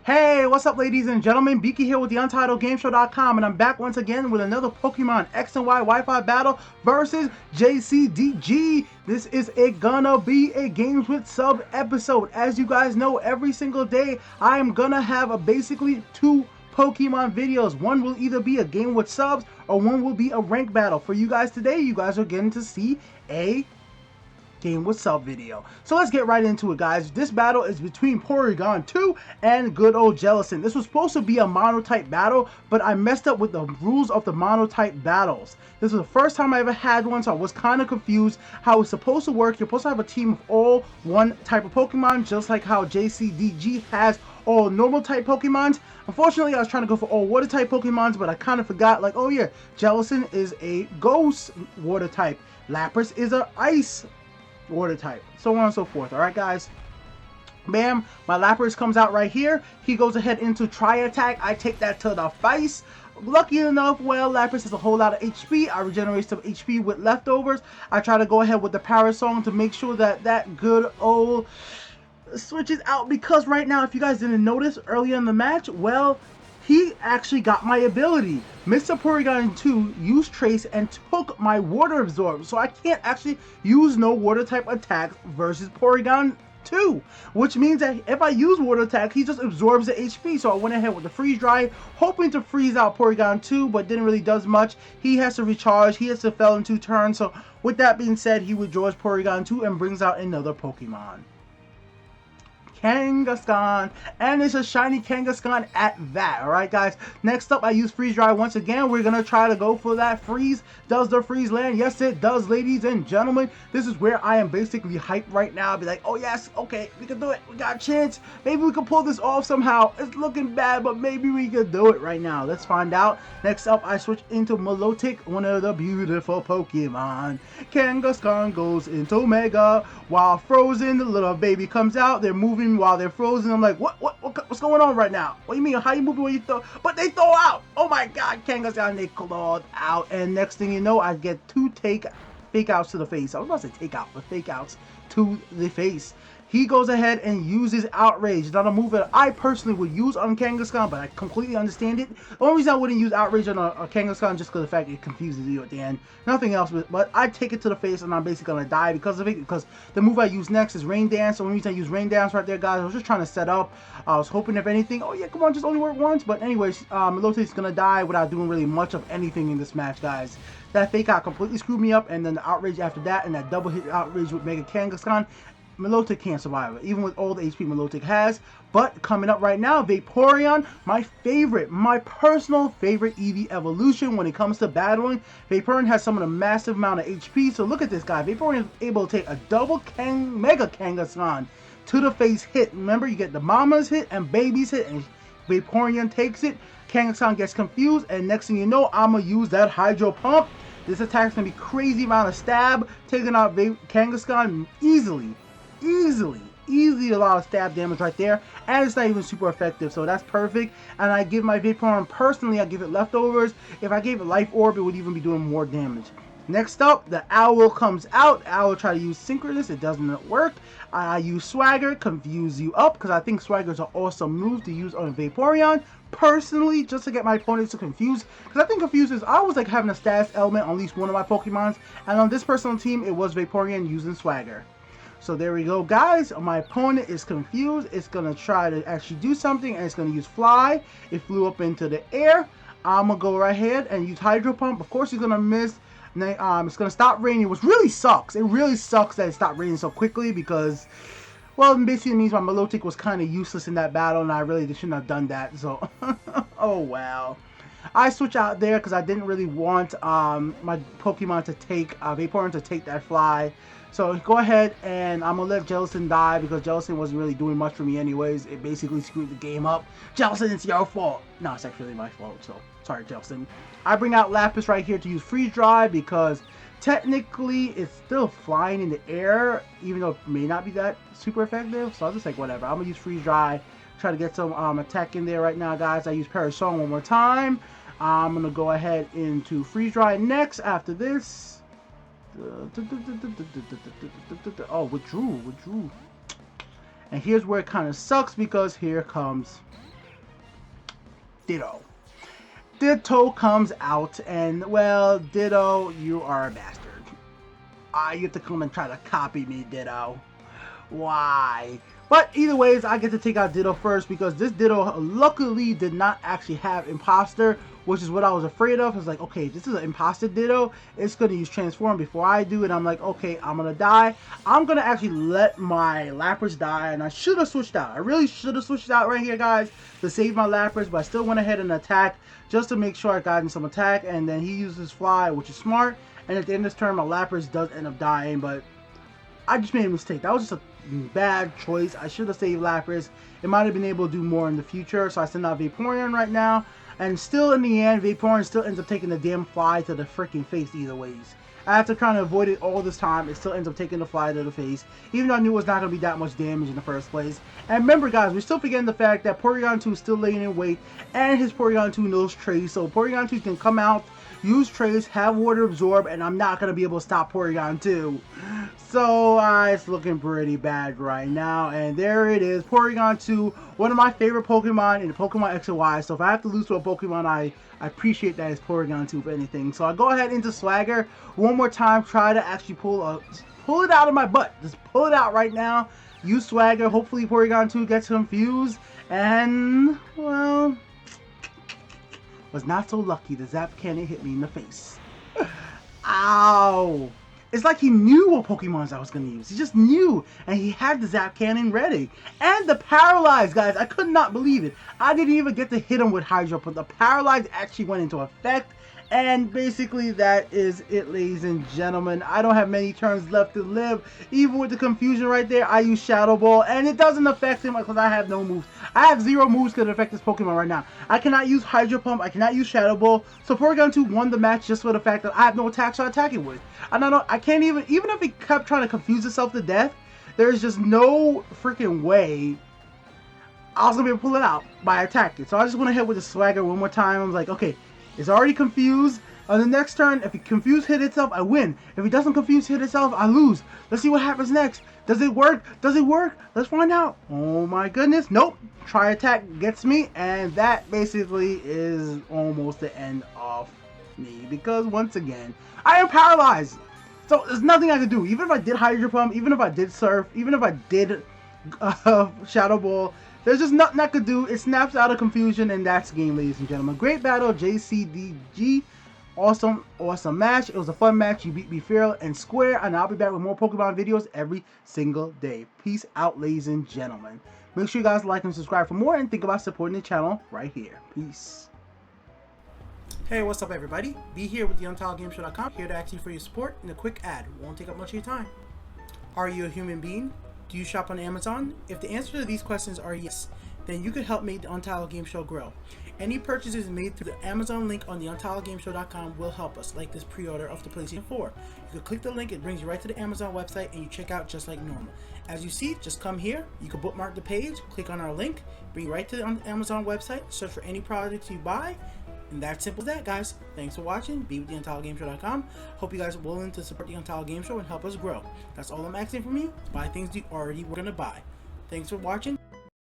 Hey, what's up ladies and gentlemen, Biki here with the UntitledGameShow.com, and I'm back once again with another Pokemon X and Y Wi-Fi battle versus JCDG. This is gonna be a Games with Sub episode. As you guys know, every single day I am gonna have basically two Pokemon videos. One will either be a game with subs or one will be a rank battle. For you guys today, you guys are getting to see a game with sub video. So let's get right into it, guys. This battle is between Porygon2 and good old Jellicent. This was supposed to be a mono-type battle, but I messed up with the rules of the mono-type battles. This was the first time I ever had one, so I was kind of confused how it's supposed to work. You're supposed to have a team of all one type of Pokemon, just like how JCDG has all normal type Pokemons. Unfortunately, I was trying to go for all water type Pokemons, but I kind of forgot, like, oh yeah, Jellicent is a ghost water type. Lapras is a ice water type, so on and so forth. All right, guys. Bam, my Lapras comes out right here. He goes ahead into Tri Attack. I take that to the face. Lucky enough, well, Lapras has a whole lot of HP. I regenerate some HP with leftovers. I try to go ahead with the Power Song to make sure that that good old switches out, because right now, if you guys didn't notice earlier in the match, well, he actually got my ability. Mr. Porygon2 used Trace and took my Water Absorb, so I can't actually use no Water type attacks versus Porygon2, which means that if I use Water attack, he just absorbs the HP. So I went ahead with the Freeze Dry, hoping to freeze out Porygon2, but didn't really does much. He has to recharge, he has to fell in 2 turns, so with that being said, he withdraws Porygon2 and brings out another Pokemon, Kangaskhan, and it's a shiny Kangaskhan at that. Alright, guys, next up I use Freeze Dry once again. We're gonna try to go for that freeze. Does the freeze land? Yes, it does, ladies and gentlemen. This is where I am basically hyped right now. I'll be like, oh yes, okay, we can do it, we got a chance, maybe we can pull this off somehow. It's looking bad, but maybe we can do it right now. Let's find out. Next up I switch into Milotic, one of the beautiful Pokemon. Kangaskhan goes into Mega. While frozen, the little baby comes out. They're moving while they're frozen. I'm like, what's going on right now? What do you mean? How you moving when you throw? But they throw out. Oh my God, Kangaskhan, they clawed out, and next thing you know, I get 2 fake outs to the face. I was about to say take out, but fake outs to the face. He goes ahead and uses Outrage. Not a move that I personally would use on Kangaskhan, but I completely understand it. The only reason I wouldn't use Outrage on a Kangaskhan just because of the fact it confuses you at the end. Nothing else, but I take it to the face and I'm basically going to die because of it, because the move I use next is Rain Dance. The only reason I use Rain Dance right there, guys, I was just trying to set up. I was hoping if anything, oh yeah, come on, just only work once. But anyways, Milotic's going to die without doing really much of anything in this match, guys. That fake out completely screwed me up, and then the Outrage after that, and that double hit Outrage with Mega Kangaskhan. Milotic can't survive it, even with all the HP Milotic has. But coming up right now, Vaporeon, my favorite, my personal favorite EV evolution when it comes to battling. Vaporeon has some of the massive amount of HP, so look at this guy. Vaporeon is able to take a double Mega Kangaskhan to the face hit. Remember, you get the mama's hit and baby's hit, and Vaporeon takes it. Kangaskhan gets confused, and next thing you know, I'm going to use that Hydro Pump. This attack's going to be crazy amount of stab, taking out Kangaskhan easily a lot of stab damage right there, and it's not even super effective, so that's perfect. And I give my Vaporeon, personally, I give it leftovers. If I gave it Life Orb, it would even be doing more damage. Next up, the Owl comes out. Owl try to use Synchronous, it doesn't work. I use Swagger, confuse you up, because I think Swagger is an awesome move to use on Vaporeon. Personally, just to get my opponents to confuse, because I think confuse is always like having a status element on at least one of my Pokemons, and on this personal team, it was Vaporeon using Swagger. So there we go, guys. My opponent is confused. It's going to try to actually do something, and it's going to use Fly. It flew up into the air. I'm going to go right ahead and use Hydro Pump. Of course, he's going to miss. And then, it's going to stop raining, which really sucks. It really sucks that it stopped raining so quickly because, well, it basically means my Milotic was kind of useless in that battle, and I really shouldn't have done that. So, oh, wow. I switch out there because I didn't really want my Pokemon to take, Vaporeon to take that Fly. So go ahead, and I'm going to let Jellicent die because Jellicent wasn't really doing much for me anyways. It basically screwed the game up. Jellicent, it's your fault. No, it's actually my fault, so sorry, Jellicent. I bring out Lapras right here to use Freeze Dry because technically it's still flying in the air, even though it may not be that super effective. So I'll just like, whatever. I'm going to use Freeze Dry, try to get some attack in there right now, guys. I use Parasong one more time. I'm going to go ahead into Freeze Dry next after this. Oh, withdrew. And here's where it kind of sucks because here comes Ditto. Ditto comes out, and well, Ditto, you are a bastard. You have to come and try to copy me, Ditto. Why? But either ways, I get to take out Ditto first because this Ditto luckily did not actually have Imposter, which is what I was afraid of. I was like, okay, if this is an Imposter Ditto, it's going to use Transform before I do it. I'm like, okay, I'm going to die. I'm going to actually let my Lapras die, and I should have switched out. I really should have switched out right here, guys, to save my Lapras, but I still went ahead and attacked just to make sure I got in some attack, and then he uses Fly, which is smart, and at the end of this turn, my Lapras does end up dying, but I just made a mistake. That was just a bad choice. I should have saved Lapras. It might have been able to do more in the future, so I send out Vaporeon right now, and still in the end, Vaporeon still ends up taking the damn Fly to the freaking face either ways. After trying to avoid it all this time, it still ends up taking the Fly to the face, even though I knew it was not going to be that much damage in the first place. And remember, guys, we're still forgetting the fact that Porygon2 is still laying in wait, and his Porygon2 knows Trace, so Porygon2 can come out, use Trace, have Water Absorb, and I'm not going to be able to stop Porygon2. So, it's looking pretty bad right now, and there it is, Porygon2, one of my favorite Pokemon in Pokemon X and Y, so if I have to lose to a Pokemon I appreciate that it's Porygon2 if anything. So I go ahead into Swagger one more time, try to actually pull it out of my butt, just pull it out right now, use Swagger, hopefully Porygon2 gets confused, and, well, was not so lucky, the Zap Cannon hit me in the face. Ow! It's like he knew what Pokemons I was going to use. He just knew, and he had the Zap Cannon ready. And the Paralyze, guys, I could not believe it. I didn't even get to hit him with Hydro, but the Paralyze actually went into effect. And basically that is it, ladies and gentlemen. I don't have many turns left to live. Even with the confusion right there, I use Shadow Ball, and it doesn't affect him because I have no moves. I have 0 moves that affect this Pokemon right now. I cannot use Hydro Pump, I cannot use Shadow Ball, so Porygon2 won the match just for the fact that I have no attacks to attack it with. I can't even if it kept trying to confuse itself to death, there's just no freaking way I was going to be able to pull it out by attacking. So I just went ahead with the Swagger one more time. I was like, okay, it's already confused. On the next turn, if it confused hit itself, I win. If it doesn't confuse hit itself, I lose. Let's see what happens next. Does it work? Does it work? Let's find out. Oh my goodness. Nope. Try attack gets me, and that basically is almost the end of me. Because once again, I am paralyzed. So there's nothing I can do. Even if I did Hydro Pump, even if I did Surf, even if I did Shadow Ball, there's just nothing I could do. It snaps out of confusion, and that's game, ladies and gentlemen. Great battle, JCDG. Awesome match. It was a fun match. You beat me fair and square, and I'll be back with more Pokemon videos every single day. Peace out, ladies and gentlemen. Make sure you guys like and subscribe for more, and think about supporting the channel right here. Peace. Hey, what's up, everybody? Be here with the UntitledGameShow.com, here to ask you for your support in a quick ad. Won't take up much of your time. Are you a human being? Do you shop on Amazon? If the answer to these questions are yes, then you could help make the Untitled Game Show grow. Any purchases made through the Amazon link on the UntitledGameShow.com will help us, like this pre-order of the PlayStation 4. You can click the link, it brings you right to the Amazon website, and you check out just like normal. As you see, just come here, you can bookmark the page, click on our link, bring you right to the Amazon website, search for any products you buy, and that's simple as that, guys. Thanks for watching. Be with the UntitledGameShow.com. Hope you guys are willing to support the Untitled Game Show and help us grow. That's all I'm asking from you. Buy things you already were going to buy. Thanks for watching.